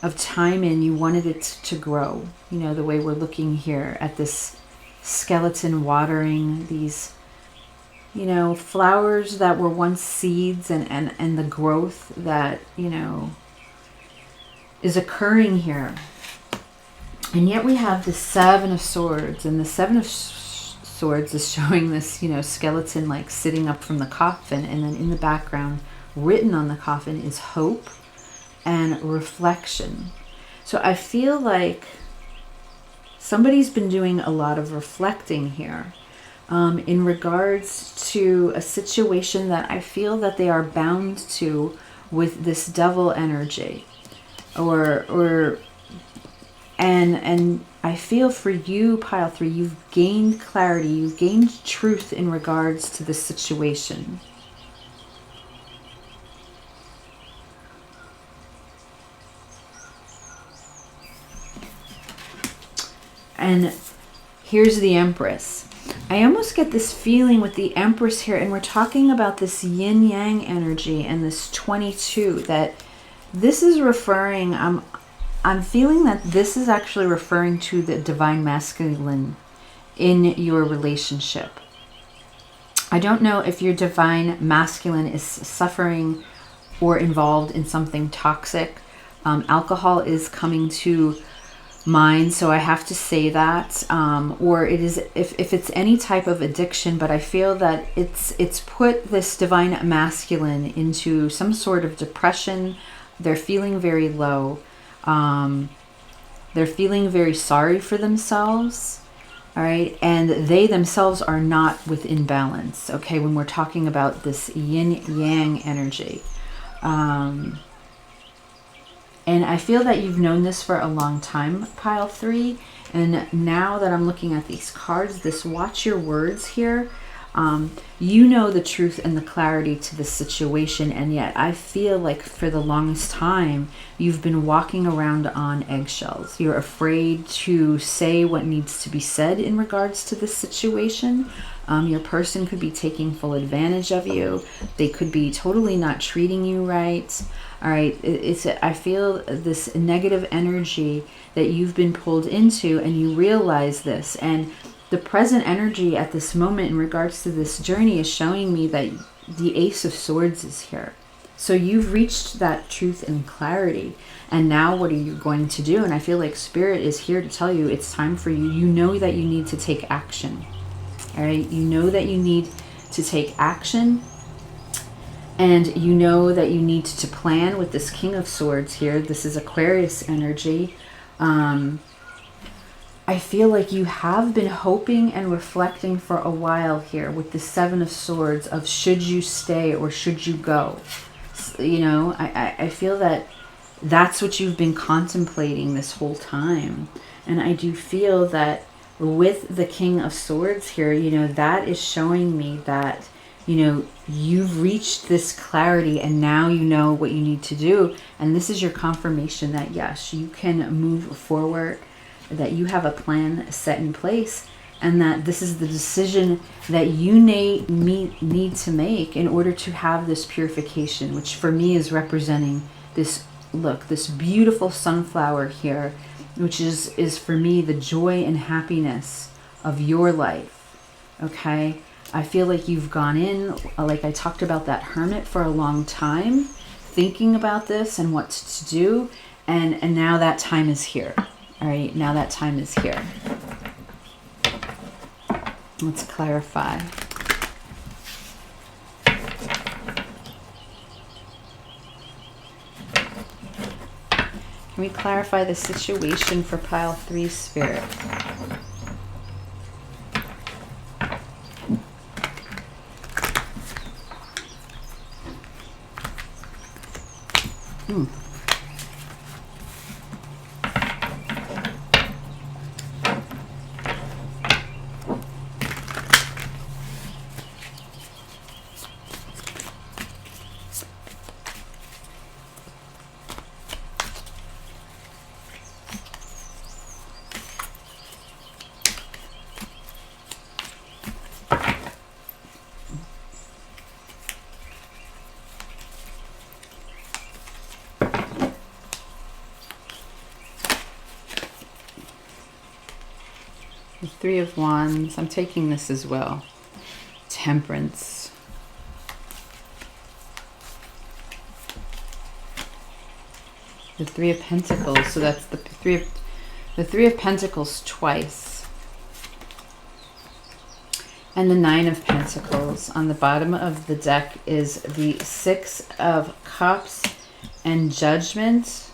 of time in, you wanted it to grow. You know, the way we're looking here at this skeleton watering these, you know, flowers that were once seeds and the growth that, you know, is occurring here. And yet we have the Seven of Swords, and the Seven of Swords is showing this, you know, skeleton like sitting up from the coffin, and then in the background written on the coffin is hope and reflection. So I feel like somebody's been doing a lot of reflecting here. In regards to a situation that I feel that they are bound to with this devil energy, and I feel for you, pile 3, you've gained clarity, you've gained truth in regards to this situation. And here's the Empress. I almost get this feeling with the Empress here, and we're talking about this yin-yang energy and this 22, that this is referring, I'm feeling that this is actually referring to the divine masculine in your relationship. I don't know if your divine masculine is suffering or involved in something toxic. Alcohol is coming to mind, so I have to say that, or it is if it's any type of addiction, but I feel that it's put this divine masculine into some sort of depression. They're feeling very low. They're feeling very sorry for themselves, all right, and they themselves are not within balance, okay, when we're talking about this yin-yang energy. And I feel that you've known this for a long time, pile 3. And now that I'm looking at these cards, this watch your words here, You know the truth and the clarity to the situation, and yet I feel like for the longest time you've been walking around on eggshells. You're afraid to say what needs to be said in regards to this situation. Your person could be taking full advantage of you. They could be totally not treating you right. All right, I feel this negative energy that you've been pulled into, and you realize this. And the present energy at this moment in regards to this journey is showing me that the Ace of Swords is here. So you've reached that truth and clarity. And now what are you going to do? And I feel like Spirit is here to tell you it's time for you. You know that you need to take action. All right, you know that you need to take action. And you know that you need to plan with this King of Swords here. This is Aquarius energy. I feel like you have been hoping and reflecting for a while here with the Seven of Swords of should you stay or should you go? You know, I feel that that's what you've been contemplating this whole time. And I do feel that with the King of Swords here, you know, that is showing me that, you know, you've reached this clarity and now you know what you need to do. And this is your confirmation that, yes, you can move forward, that you have a plan set in place, and that this is the decision that you need to make in order to have this purification, which for me is representing this, look, this beautiful sunflower here, which is for me the joy and happiness of your life. Okay, I feel like you've gone in, like I talked about that hermit, for a long time, thinking about this and what to do, and now that time is here. All right, now that time is here. Let's clarify. Can we clarify the situation for pile 3, Spirit? The 3 of Wands. I'm taking this as well. Temperance. The 3 of Pentacles. So that's the 3 of Pentacles twice. And the 9 of Pentacles. On the bottom of the deck is the 6 of Cups and Judgment.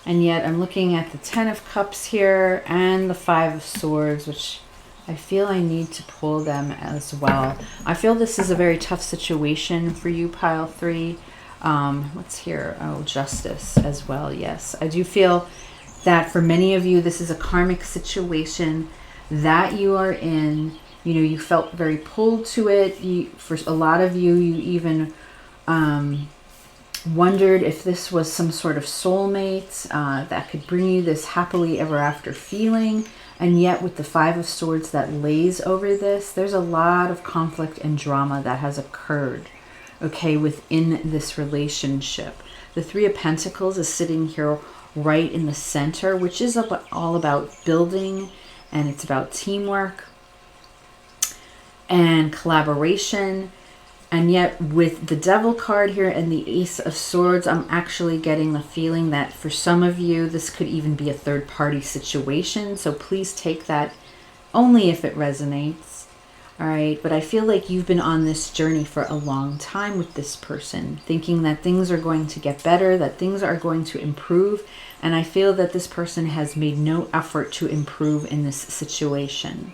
And yet I'm looking at the 10 of Cups here and the 5 of Swords, which I feel I need to pull them as well. I feel this is a very tough situation for you, pile 3. What's here? Oh, Justice as well. Yes, I do feel that for many of you, this is a karmic situation that you are in. You know, you felt very pulled to it. For a lot of you, you even wondered if this was some sort of soulmate that could bring you this happily ever after feeling. And yet with the 5 of Swords that lays over this, there's a lot of conflict and drama that has occurred, okay, within this relationship. The 3 of Pentacles is sitting here right in the center, which is all about building, and it's about teamwork and collaboration. And yet with the Devil card here and the Ace of Swords, I'm actually getting the feeling that for some of you, this could even be a third-party situation. So please take that only if it resonates. All right, but I feel like you've been on this journey for a long time with this person, thinking that things are going to get better, that things are going to improve. And I feel that this person has made no effort to improve in this situation.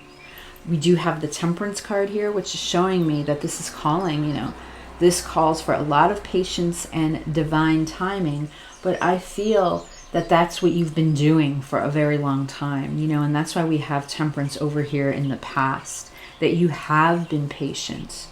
We do have the Temperance card here, which is showing me that this is calling, you know, this calls for a lot of patience and divine timing. But I feel that that's what you've been doing for a very long time, you know, and that's why we have Temperance over here in the past. that you have been patient,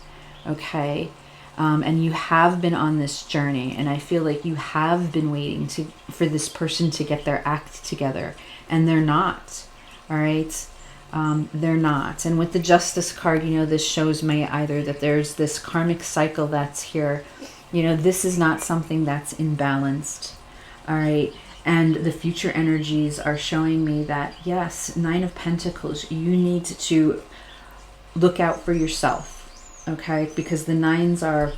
okay? And you have been on this journey, and I feel like you have been waiting for this person to get their act together, and they're not, all right? They're not. And with the Justice card, you know, this shows me either that there's this karmic cycle that's here. You know, this is not something that's imbalanced, all right? And the future energies are showing me that, yes, Nine of Pentacles, you need to look out for yourself, okay? Because the nines are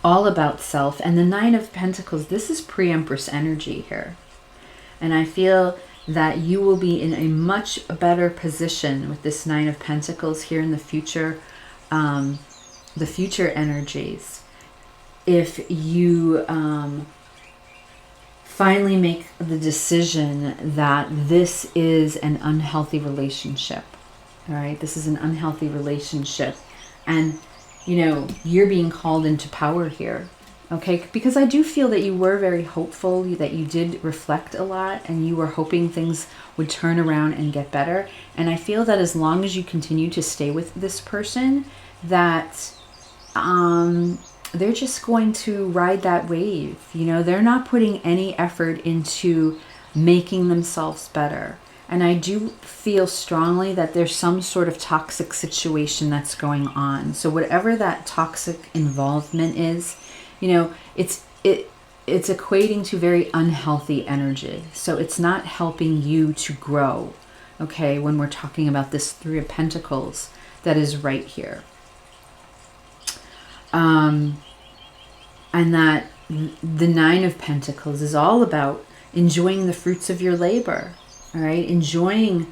all about self. And the Nine of Pentacles, this is pre-Empress energy here. And I feel that you will be in a much better position with this Nine of Pentacles here in the future energies, if you finally make the decision that this is an unhealthy relationship. All right, this is an unhealthy relationship, and you know, you're being called into power here, okay? Because I do feel that you were very hopeful, that you did reflect a lot, and you were hoping things would turn around and get better. And I feel that as long as you continue to stay with this person, that they're just going to ride that wave. You know, they're not putting any effort into making themselves better. And I do feel strongly that there's some sort of toxic situation that's going on. So whatever that toxic involvement is, you know, it's equating to very unhealthy energy. So it's not helping you to grow, okay, when we're talking about this Three of Pentacles that is right here. And that the Nine of Pentacles is all about enjoying the fruits of your labor. All right, enjoying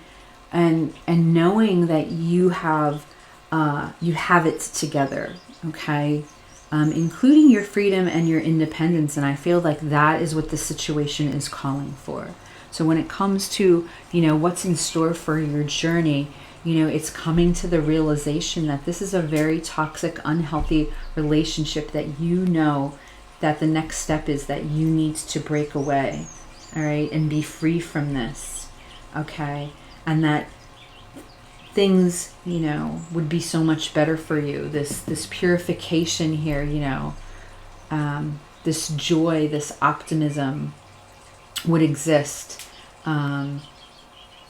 and knowing that you have it together, okay, including your freedom and your independence. And I feel like that is what the situation is calling for. So when it comes to, you know, what's in store for your journey, you know, it's coming to the realization that this is a very toxic, unhealthy relationship, that you know that the next step is that you need to break away, all right, and be free from this. Okay, and that things, you know, would be so much better for you. This purification here, you know, this joy, this optimism would exist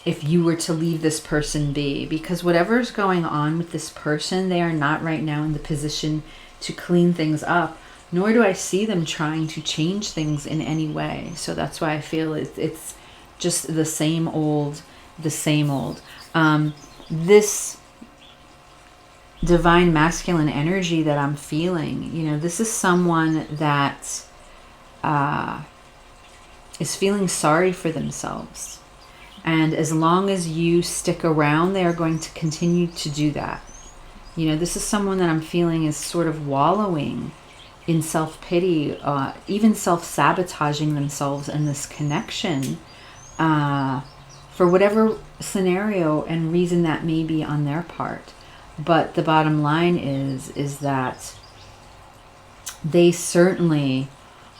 if you were to leave this person be. Because whatever's going on with this person, they are not right now in the position to clean things up, nor do I see them trying to change things in any way. So that's why I feel it's just the same old. This divine masculine energy that I'm feeling, you know, this is someone that is feeling sorry for themselves. And as long as you stick around, they are going to continue to do that. You know, this is someone that I'm feeling is sort of wallowing in self-pity, even self-sabotaging themselves in this connection, for whatever scenario and reason that may be on their part. But the bottom line is that they certainly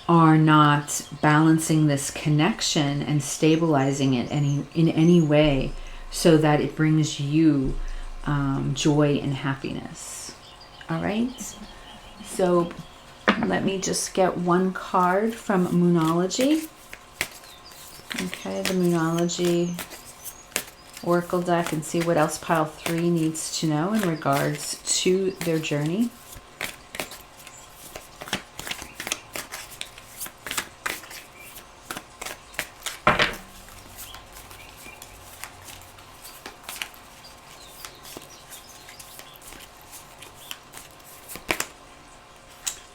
are not balancing this connection and stabilizing it in any way so that it brings you joy and happiness. All right, so let me just get one card from Moonology. Okay, the Moonology Oracle deck, and see what else pile 3 needs to know in regards to their journey.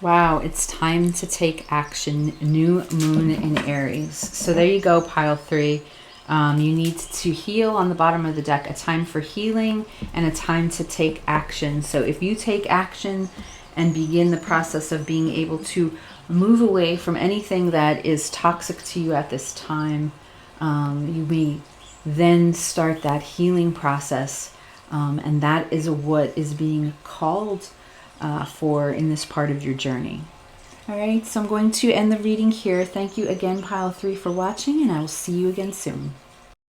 Wow, it's time to take action. New moon in Aries. So there you go, pile 3. You need to heal on the bottom of the deck. A time for healing and a time to take action. So if you take action and begin the process of being able to move away from anything that is toxic to you at this time, you may then start that healing process. And that is what is being called for in this part of your journey. All right, so I'm going to end the reading here. Thank you again, pile 3, for watching, and I will see you again soon.